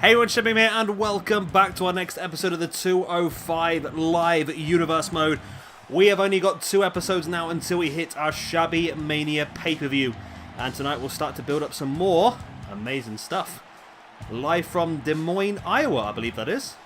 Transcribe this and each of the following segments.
Hey everyone, Sami here, and welcome back to our next episode of the 205 Live Universe Mode. We have only got 2 episodes now until we hit our Shabby Mania pay-per-view. And tonight we'll start to build up some more amazing stuff. Live from Des Moines, Iowa, I believe that is.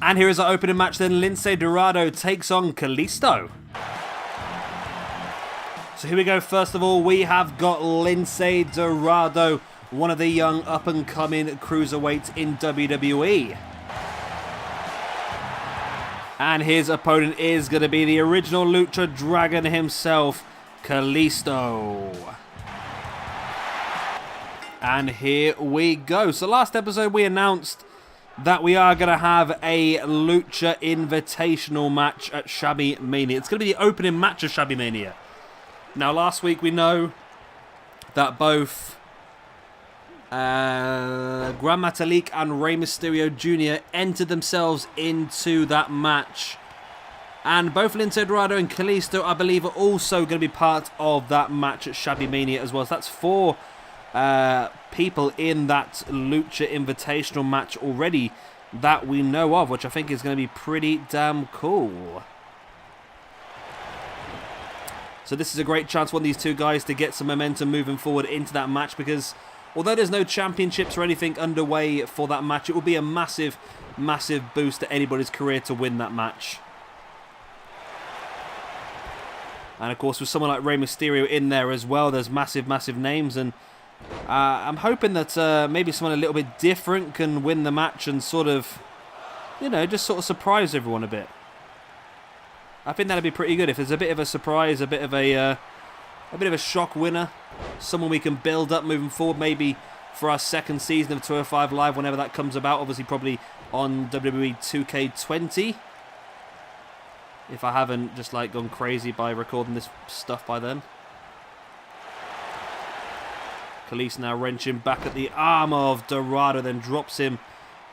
And here is our opening match then. Lince Dorado takes on Kalisto. So here we go. First of all, we have got Lince Dorado, one of the young up-and-coming cruiserweights in WWE. And his opponent is going to be the original Lucha Dragon himself, Kalisto. And here we go. So last episode we announced that we are going to have a Lucha Invitational match at Shabby Mania. It's going to be the opening match of Shabby Mania. Now, last week we know that both Gran Metalik and Rey Mysterio Jr. entered themselves into that match. And both Lince Dorado and Kalisto, I believe, are also going to be part of that match at Shabby Mania as well. So that's 4 people in that Lucha Invitational match already that we know of, which I think is going to be pretty damn cool. So this is a great chance for one of these 2 guys to get some momentum moving forward into that match, because although there's no championships or anything underway for that match, it will be a massive, massive boost to anybody's career to win that match. And of course, with someone like Rey Mysterio in there as well, there's massive, massive names, and I'm hoping that maybe someone a little bit different can win the match and sort of, you know, just sort of surprise everyone a bit. I think that'd be pretty good if there's a bit of a surprise, a bit of a shock winner, someone we can build up moving forward, maybe for our second season of 205 Live, whenever that comes about. Obviously, probably on WWE 2K20, if I haven't just like gone crazy by recording this stuff by then. Kalisto now wrenching back at the arm of Dorado, then drops him.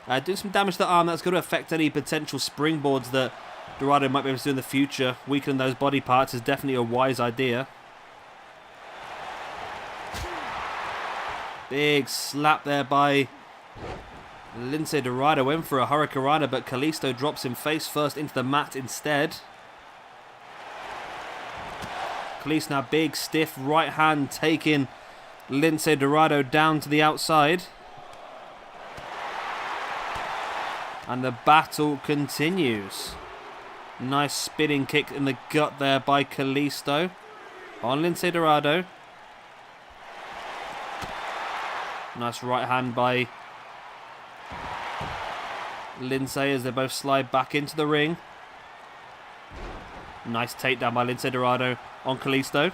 Doing some damage to the arm. That's going to affect any potential springboards that Dorado might be able to do in the future. Weakening those body parts is definitely a wise idea. Big slap there by Lince Dorado. Went for a Hurricanrana, but Kalisto drops him face first into the mat instead. Kalisto now big stiff right hand taking Lince Dorado down to the outside. And the battle continues. Nice spinning kick in the gut there by Kalisto on Lince Dorado. Nice right hand by Lince as they both slide back into the ring. Nice takedown by Lince Dorado on Kalisto.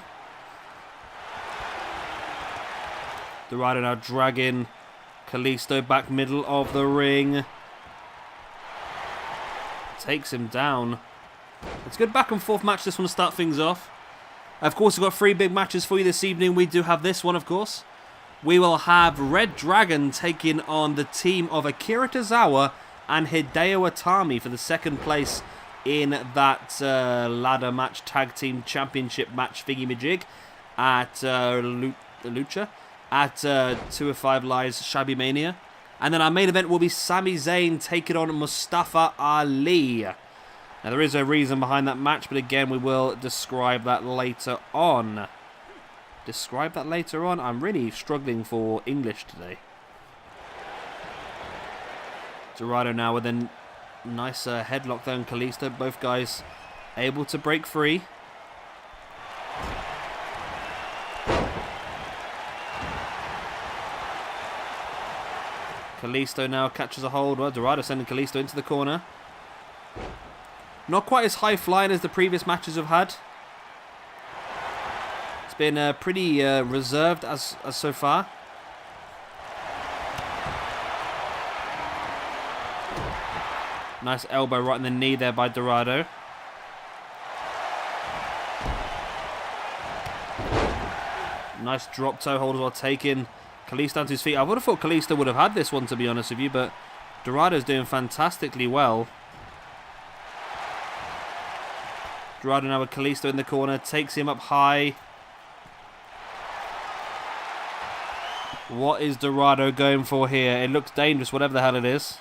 Dorado now dragging Kalisto back middle of the ring. Takes him down. It's a good back and forth match, this one, to start things off. Of course, we've got 3 big matches for you this evening. We do have this one, of course. We will have ReDragon taking on the team of Akira Tozawa and Hideo Itami for the second place in that ladder match, tag team championship match thingy-majig at Lucha. At 205 Live's Shabby Mania. And then our main event will be Sami Zayn taking on Mustafa Ali. Now there is a reason behind that match, but again we will describe that later on. I'm really struggling for English today. Dorado now with a nice headlock there on Kalisto. Both guys able to break free. Kalisto now catches a hold. Well, Dorado sending Kalisto into the corner. Not quite as high flying as the previous matches have had. It's been pretty reserved as so far. Nice elbow right in the knee there by Dorado. Nice drop toe hold as well, taking Kalisto down to his feet. I would have thought Kalisto would have had this one, to be honest with you, but Dorado's doing fantastically well. Dorado now with Kalisto in the corner, takes him up high. What is Dorado going for here? It looks dangerous, whatever the hell it is.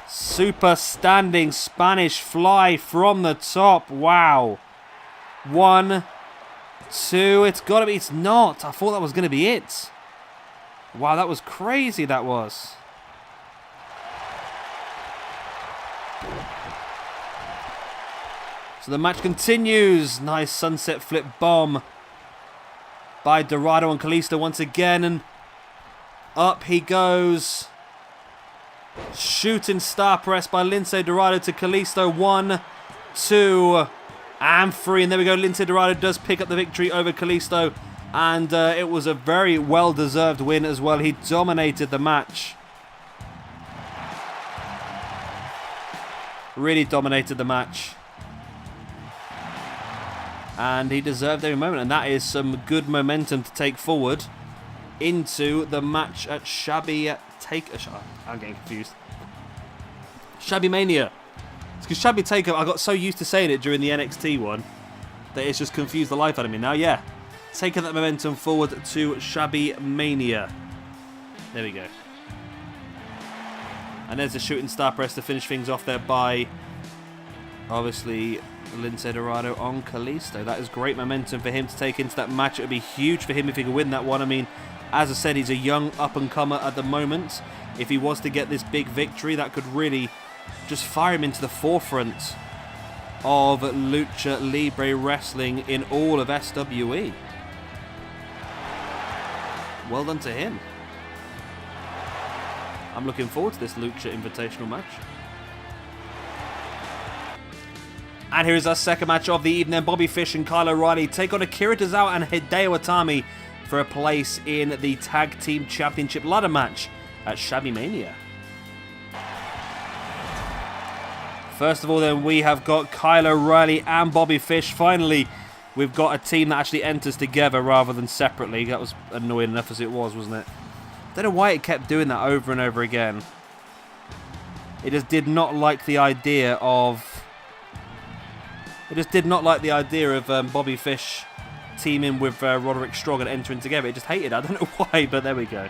Super standing Spanish fly from the top. Wow. 1, 2. It's got to be. It's not. I thought that was going to be it. Wow, that was crazy, that was. So the match continues. Nice sunset flip bomb by Dorado and Kalisto once again. And up he goes. Shooting star press by Lince Dorado to Kalisto. 1, 2, and 3. And there we go. Lince Dorado does pick up the victory over Kalisto. And it was a very well-deserved win as well. He dominated the match. Really dominated the match. And he deserved every moment. And that is some good momentum to take forward into the match at Shabby I'm getting confused. Shabby Mania. It's because Shabby Takeover, I got so used to saying it during the NXT one that it's just confused the life out of me now. Yeah. Taking that momentum forward to Shabby Mania. There we go. And there's a shooting star press to finish things off there by, obviously, Lince Dorado on Kalisto. That is great momentum for him to take into that match. It would be huge for him if he could win that one. I mean, as I said, he's a young up-and-comer at the moment. If he was to get this big victory, that could really just fire him into the forefront of Lucha Libre Wrestling in all of SWE. Well done to him. I'm looking forward to this Lucha Invitational match. And here is our second match of the evening. Bobby Fish and Kyle O'Reilly take on Akira Tozawa and Hideo Itami for a place in the Tag Team Championship ladder match at Shabby Mania. First of all then, we have got Kyle O'Reilly and Bobby Fish. Finally, we've got a team that actually enters together rather than separately. That was annoying enough as it was, wasn't it? Don't know why it kept doing that over and over again. It just did not like the idea of... Bobby Fish teaming with Roderick Strong and entering together. It just hated it. I don't know why, but there we go.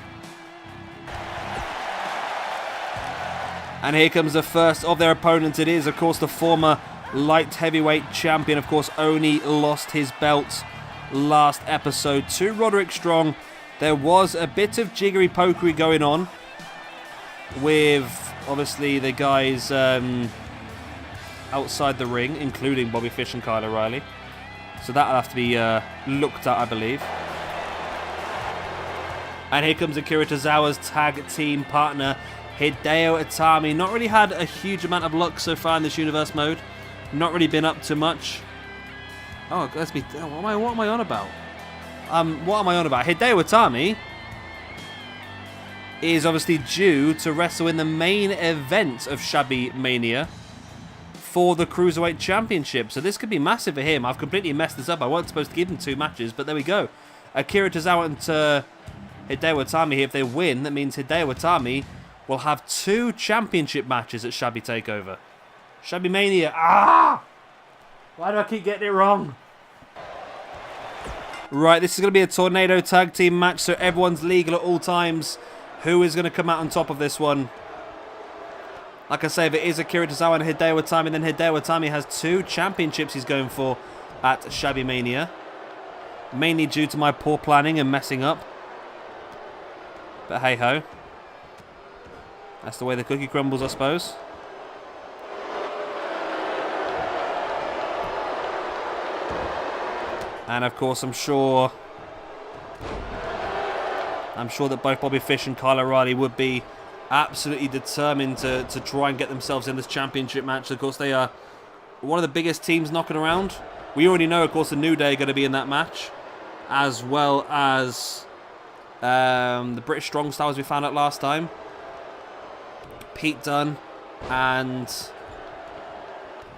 And here comes the first of their opponents. It is, of course, the former light heavyweight champion. Of course, Oni lost his belt last episode to Roderick Strong. There was a bit of jiggery-pokery going on with, obviously, the guys outside the ring, including Bobby Fish and Kyle O'Reilly. So that'll have to be looked at, I believe. And here comes Akira Tozawa's tag team partner, Hideo Itami. Not really had a huge amount of luck so far in this universe mode. Not really been up to much. Oh, let's be. What am I on about? What am I on about? Hideo Itami is obviously due to wrestle in the main event of Shabby Mania for the Cruiserweight Championship. So this could be massive for him. I've completely messed this up. I wasn't supposed to give him 2 matches, but there we go. Akira Tozawa and Hideo Itami here. If they win, that means Hideo Itami will have 2 championship matches at Shabby Takeover. Shabby Mania. Ah! Why do I keep getting it wrong? Right, this is going to be a tornado tag team match, so everyone's legal at all times. Who is going to come out on top of this one? Like I say, if it is Akira Tozawa and Hideo Itami, then Hideo Itami has 2 championships he's going for at Shabby Mania. Mainly due to my poor planning and messing up. But hey-ho. That's the way the cookie crumbles, I suppose. And of course, I'm sure I'm sure that both Bobby Fish and Kyle O'Reilly would be absolutely determined to try and get themselves in this championship match. Of course, they are one of the biggest teams knocking around. We already know, of course, the New Day are going to be in that match, as well as the British Strong Styles we found out last time. Pete Dunne and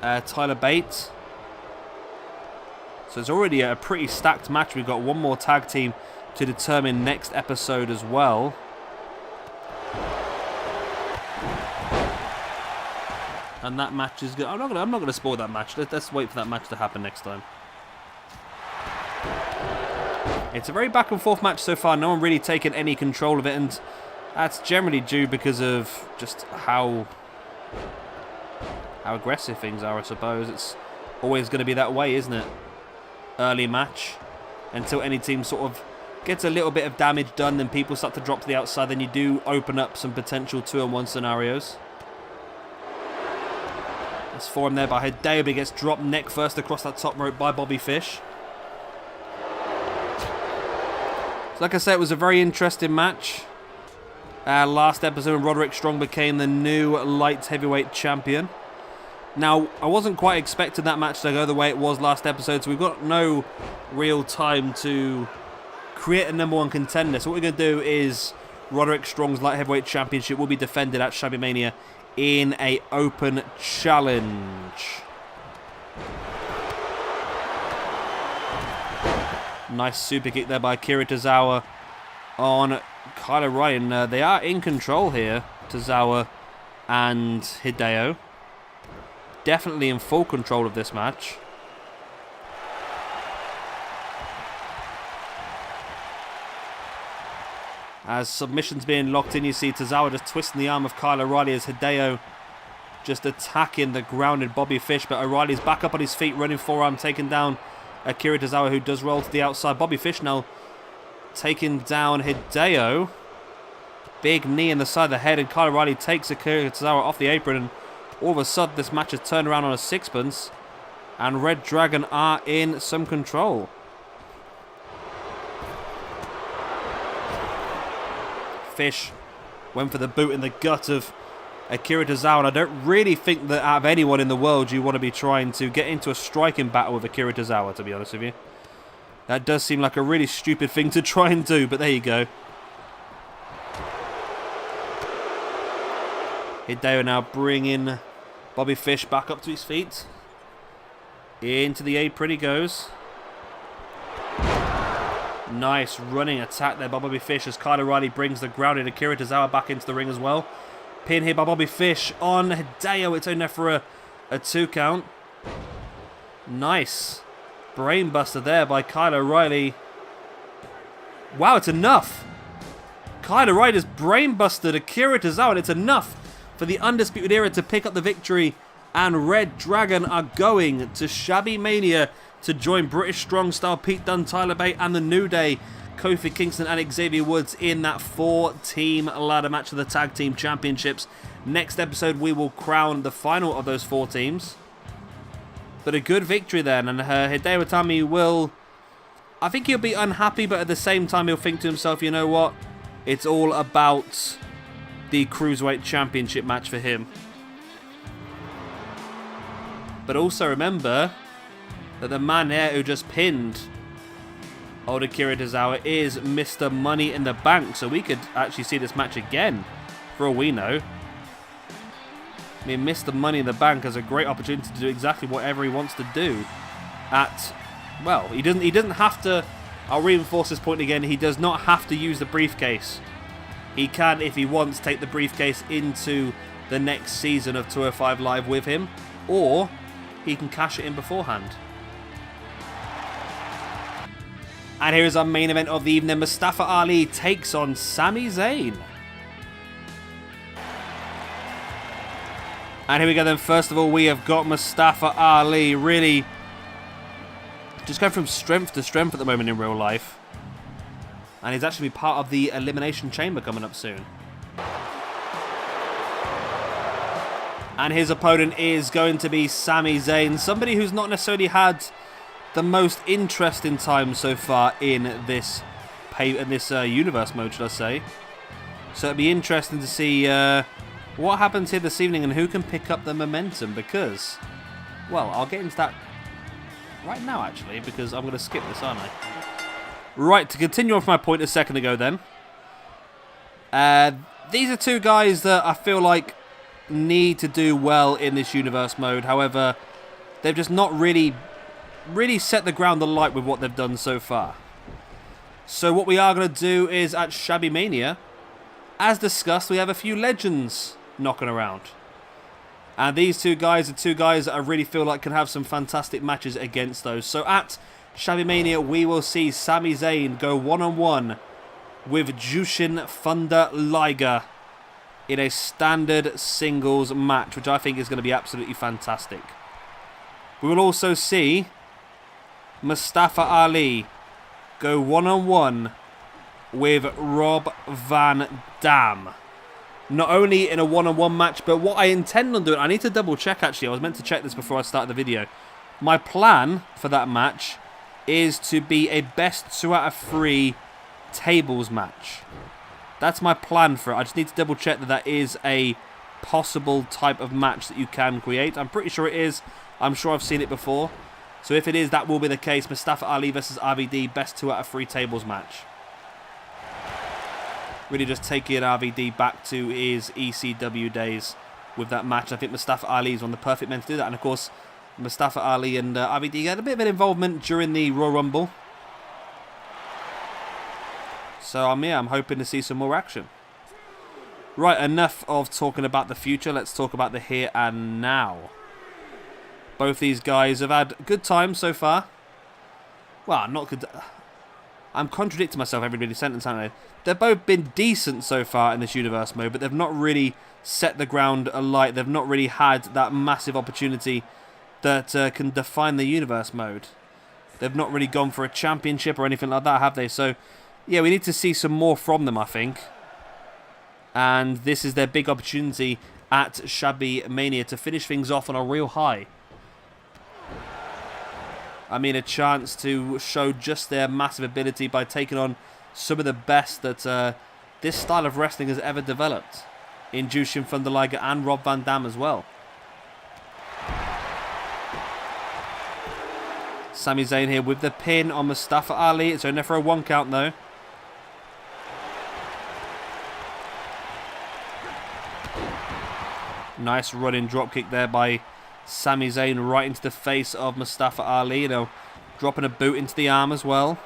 Tyler Bate. So it's already a pretty stacked match. We've got one more tag team to determine next episode as well. And that match is good. I'm not gonna spoil that match. Let's wait for that match to happen next time. It's a very back and forth match so far. No one really taken any control of it, and that's generally due because of just how aggressive things are, I suppose. It's always going to be that way, isn't it? Early match, until any team sort of gets a little bit of damage done, then people start to drop to the outside, then you do open up some potential 2-on-1 scenarios. That's form there by Hideo, but he gets dropped neck first across that top rope by Bobby Fish. So like I said, it was a very interesting match. Last episode, Roderick Strong became the new light heavyweight champion. Now, I wasn't quite expecting that match to go the way it was last episode, so we've got no real time to create a #1 contender. So what we're going to do is Roderick Strong's light heavyweight championship will be defended at Shabby Mania in a open challenge. Nice super kick there by Akira Tozawa on Kyle O'Reilly. They are in control here, Tozawa and Hideo. Definitely in full control of this match. As submissions being locked in, you see Tozawa just twisting the arm of Kyle O'Reilly as Hideo just attacking the grounded Bobby Fish. But O'Reilly's back up on his feet, running forearm, taking down Akira Tozawa, who does roll to the outside. Bobby Fish now taking down Hideo. Big knee in the side of the head, and Kyle O'Reilly takes Akira Tozawa off the apron. And all of a sudden, this match has turned around on a sixpence, and ReDragon are in some control. Fish went for the boot in the gut of Akira Tozawa, and I don't really think that out of anyone in the world you want to be trying to get into a striking battle with Akira Tozawa, to be honest with you. That does seem like a really stupid thing to try and do, but there you go. Hideo now bringing Bobby Fish back up to his feet. Into the apron he goes. Nice running attack there by Bobby Fish as Kyle O'Reilly brings the grounded Akira Tozawa back into the ring as well. Pin here by Bobby Fish on Hideo. It's only there for a 2 count. Nice brainbuster there by Kyle O'Reilly. Wow, it's enough. Kyle O'Reilly's brainbusted Akira Tozawa, and it's enough for the Undisputed Era to pick up the victory. And ReDragon are going to Shabby Mania to join British Strong Style, Pete Dunne, Tyler Bate, and the New Day, Kofi Kingston and Xavier Woods, in that 4-team ladder match for the Tag Team Championships. Next episode, we will crown the final of those 4 teams. But a good victory then, and Hideo Itami will... I think he'll be unhappy, but at the same time, he'll think to himself, you know what? It's all about the Cruiserweight Championship match for him. But also remember that the man here who just pinned old Akira Tozawa is Mr. Money in the Bank. So we could actually see this match again, for all we know. I mean, Mr. Money in the Bank has a great opportunity to do exactly whatever he wants to do. Well, he doesn't have to... I'll reinforce this point again. He does not have to use the briefcase. He can, if he wants, take the briefcase into the next season of 205 Live with him. Or he can cash it in beforehand. And here is our main event of the evening. Mustafa Ali takes on Sami Zayn. And here we go then. First of all, we have got Mustafa Ali really just going from strength to strength at the moment in real life. And he's actually part of the Elimination Chamber coming up soon. And his opponent is going to be Sami Zayn, somebody who's not necessarily had the most interesting time so far in this universe mode, should I say. So it'd be interesting to see what happens here this evening and who can pick up the momentum, because, well, I'll get into that right now, actually, because I'm going to skip this, aren't I? Right, to continue off my point a second ago then. These are two guys that I feel like need to do well in this universe mode. However, they've just not really set the ground alight with what they've done so far. So what we are going to do is, at Shabby Mania, as discussed, we have a few legends knocking around. And these two guys are two guys that I really feel like can have some fantastic matches against those. So at Shabby Mania, we will see Sami Zayn go one-on-one with Jushin Thunder Liger in a standard singles match, which I think is going to be absolutely fantastic. We will also see Mustafa Ali go one-on-one with Rob Van Dam. Not only in a one-on-one match, but what I intend on doing, I need to double check actually, I was meant to check this before I started the video. My plan for that match is to be a best 2 out of 3 tables match. That's my plan for it. I just need to double check that that is a possible type of match that you can create. I'm pretty sure it is. I'm sure I've seen it before. So if it is, that will be the case. Mustafa Ali versus RVD, best 2 out of 3 tables match. Really just taking RVD back to his ECW days with that match. I think Mustafa Ali is one of the perfect men to do that. And of course, Mustafa Ali and RVD had a bit of an involvement during the Royal Rumble. So yeah, I'm hoping to see some more action. Right, enough of talking about the future. Let's talk about the here and now. Both these guys have had good times so far. Well, not good. I'm contradicting myself every really sentence, haven't I? They've both been decent so far in this universe mode, but they've not really set the ground alight. They've not really had that massive opportunity that can define the universe mode. They've not really gone for a championship or anything like that, have they? So, yeah, we need to see some more from them, I think. And this is their big opportunity at Shabby Mania to finish things off on a real high. I mean, a chance to show just their massive ability by taking on some of the best that this style of wrestling has ever developed in Jushin Thunder Liger and Rob Van Dam as well. Sami Zayn here with the pin on Mustafa Ali. It's only for a 1 count though. Nice running dropkick there by Sami Zayn right into the face of Mustafa Ali. You know, dropping a boot into the arm as well.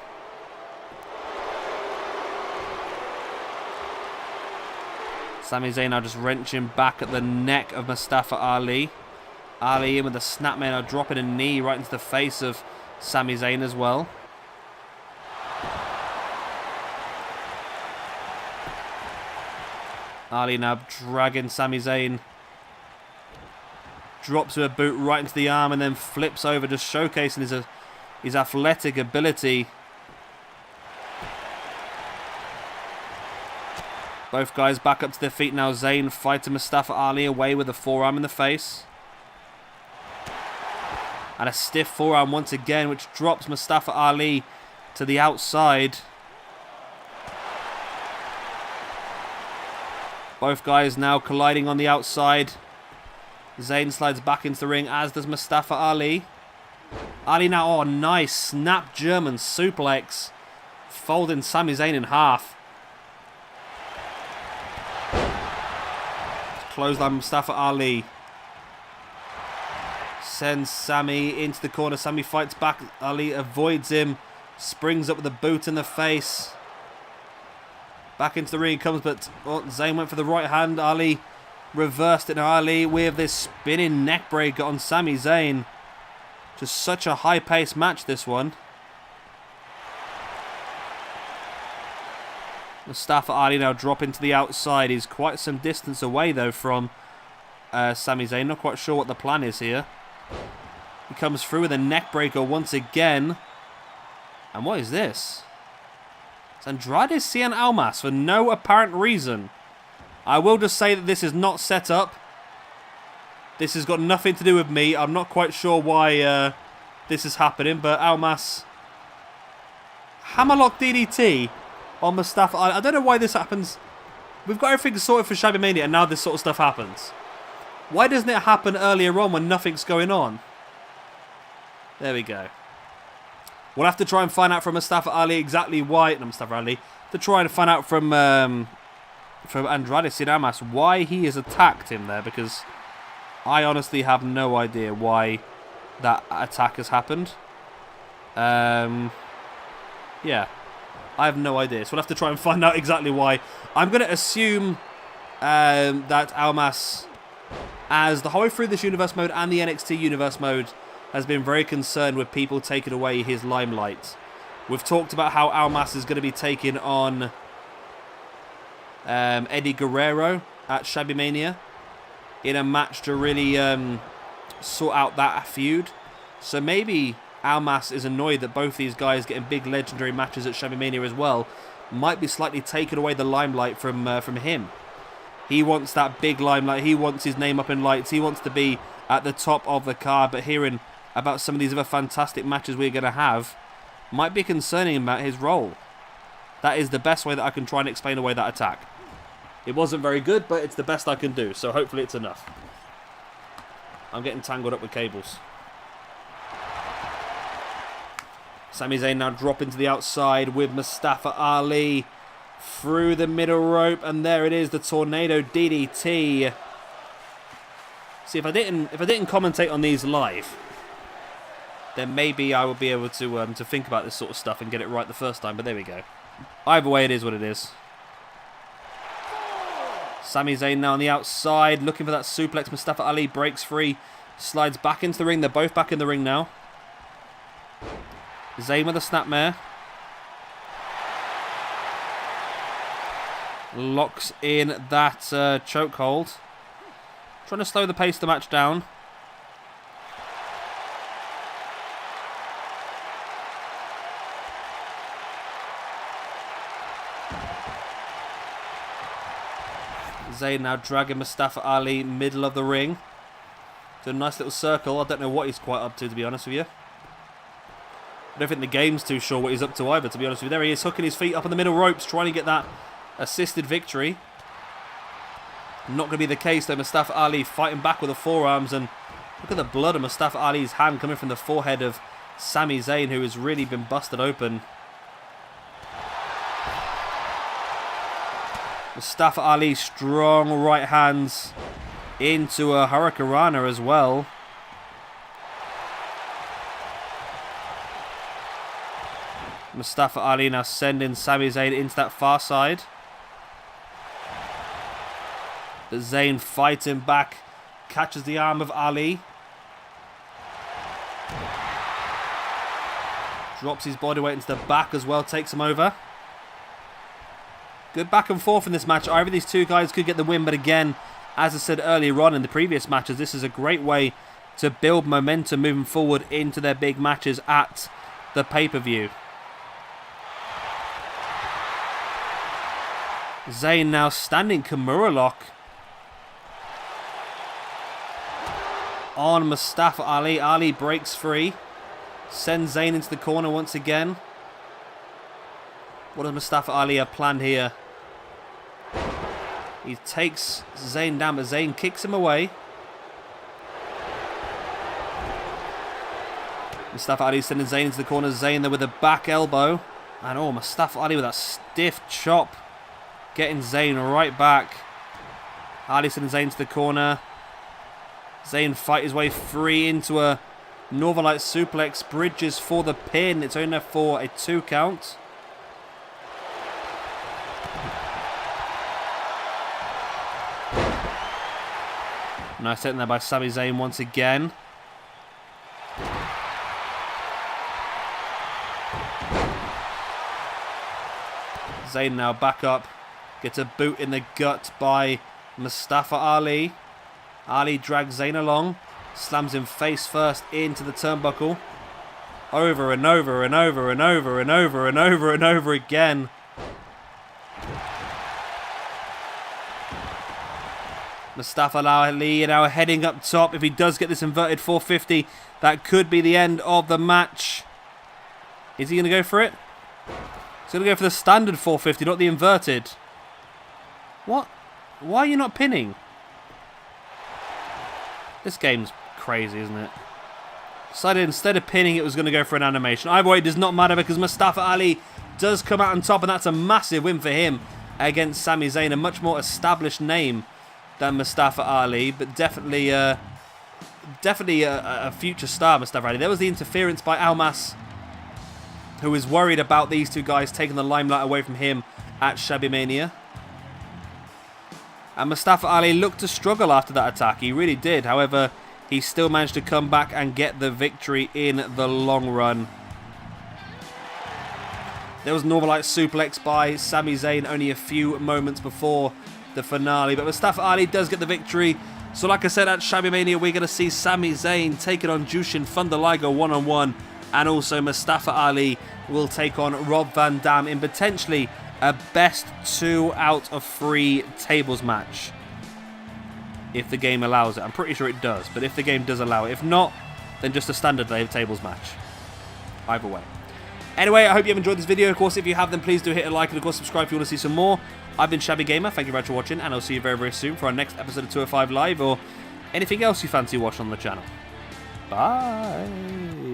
Sami Zayn now just wrenching back at the neck of Mustafa Ali. Ali in with the snapmare, now dropping a knee right into the face of Sami Zayn as well. Ali now dragging Sami Zayn. Drops with a boot right into the arm and then flips over, just showcasing his athletic ability. Both guys back up to their feet now. Zayn fighting Mustafa Ali away with a forearm in the face. And a stiff forearm once again, which drops Mustafa Ali to the outside. Both guys now colliding on the outside. Zayn slides back into the ring, as does Mustafa Ali. Ali now, oh, nice snap German suplex, folding Sami Zayn in half. Clothesline Mustafa Ali. Sends Sami into the corner. Sami fights back. Ali avoids him. Springs up with a boot in the face. Back into the ring he comes, but Zayn went for the right hand. Ali reversed it. Now Ali with this spinning neck breaker on Sami Zayn. Just such a high-paced match, this one. Mustafa Ali now dropping to the outside. He's quite some distance away, though, from Sami Zayn. Not quite sure what the plan is here. He comes through with a neck breaker once again. And what is this? It's Andrade Cien Almas for no apparent reason. I will just say that this is not set up. This has got nothing to do with me. I'm not quite sure why this is happening, but Almas... Hammerlock DDT on Mustafa. I don't know why this happens. We've got everything sorted for Shabby Mania, and now this sort of stuff happens. Why doesn't it happen earlier on when nothing's going on? There we go. We'll have to try and find out from Mustafa Ali exactly why... No, Mustafa Ali. To try and find out from Andrade Cien why he has attacked him there, because I honestly have no idea why that attack has happened. Yeah. I have no idea. So we'll have to try and find out exactly why. I'm going to assume that Almas, as the whole way through this universe mode and the NXT universe mode, has been very concerned with people taking away his limelight. We've talked about how Almas is going to be taking on Eddie Guerrero at Shabby Mania in a match to really sort out that feud. So maybe Almas is annoyed that both these guys getting big legendary matches at Shabby Mania as well might be slightly taking away the limelight from him. He wants that big limelight. He wants his name up in lights. He wants to be at the top of the card. But hearing about some of these other fantastic matches we're going to have might be concerning about his role. That is the best way that I can try and explain away that attack. It wasn't very good, but it's the best I can do. So hopefully it's enough. I'm getting tangled up with cables. Sami Zayn now dropping to the outside with Mustafa Ali through the middle rope, and there it is, the tornado DDT. See, if I didn't commentate on these live, then maybe I would be able to think about this sort of stuff and get it right the first time. But there we go. Either way, it is what it is. Sami Zayn now on the outside, looking for that suplex. Mustafa Ali breaks free, slides back into the ring. They're both back in the ring now. Zayn with a snapmare. Locks in that chokehold. Trying to slow the pace of the match down. Zayn now dragging Mustafa Ali middle of the ring. It's a nice little circle. I don't know what he's quite up to be honest with you. I don't think the game's too sure what he's up to either, to be honest with you. There he is, hooking his feet up on the middle ropes, trying to get that assisted victory. Not going to be the case though. Mustafa Ali fighting back with the forearms, and look at the blood of Mustafa Ali's hand coming from the forehead of Sami Zayn, who has really been busted open. Mustafa Ali, strong right hands into a Hurricanrana as well. Mustafa Ali now sending Sami Zayn into that far side. But Zayn fighting back, catches the arm of Ali. Drops his body weight into the back as well, takes him over. Good back and forth in this match. Either these two guys could get the win, but again, as I said earlier on in the previous matches, this is a great way to build momentum moving forward into their big matches at the pay-per-view. Zayn now standing Kimura lock on Mustafa Ali. Ali breaks free. Sends Zayn into the corner once again. What does Mustafa Ali have planned here? He takes Zayn down, but Zayn kicks him away. Mustafa Ali sending Zayn into the corner. Zayn there with a back elbow. And oh, Mustafa Ali with that stiff chop. Getting Zayn right back. Ali sending Zayn to the corner. Zayn fight his way free into a Northern Light suplex. Bridges for the pin. It's only for a 2 count. Nice hit there by Sami Zayn once again. Zayn now back up. Gets a boot in the gut by Mustafa Ali. Ali drags Zayn along. Slams him face first into the turnbuckle. Over and over and over and over and over and over and over again. Mustafa Ali now heading up top. If he does get this inverted 450, that could be the end of the match. Is he going to go for it? going to go for the standard 450, not the inverted. What? Why are you not pinning? This game's crazy, isn't it? Decided instead of pinning, it was going to go for an animation. Either way, it does not matter because Mustafa Ali does come out on top, and that's a massive win for him against Sami Zayn. A much more established name than Mustafa Ali, but definitely a future star, Mustafa Ali. There was the interference by Almas, who was worried about these two guys taking the limelight away from him at Shabby Mania. And Mustafa Ali looked to struggle after that attack. He really did. However, he still managed to come back and get the victory in the long run. There was normalized suplex by Sami Zayn only a few moments before the finale. But Mustafa Ali does get the victory. So like I said, at Shabby Mania, we're going to see Sami Zayn taking on Jushin Thunder Liger one-on-one. And also Mustafa Ali will take on Rob Van Dam in potentially a best 2 out of 3 tables match. If the game allows it. I'm pretty sure it does, but if the game does allow it. If not, then just a standard tables match. Either way. Anyway, I hope you have enjoyed this video. Of course, if you have, then please do hit a like and of course subscribe if you want to see some more. I've been Shabby Gamer. Thank you very much for watching, and I'll see you very, very soon for our next episode of 205 Live or anything else you fancy watching on the channel. Bye.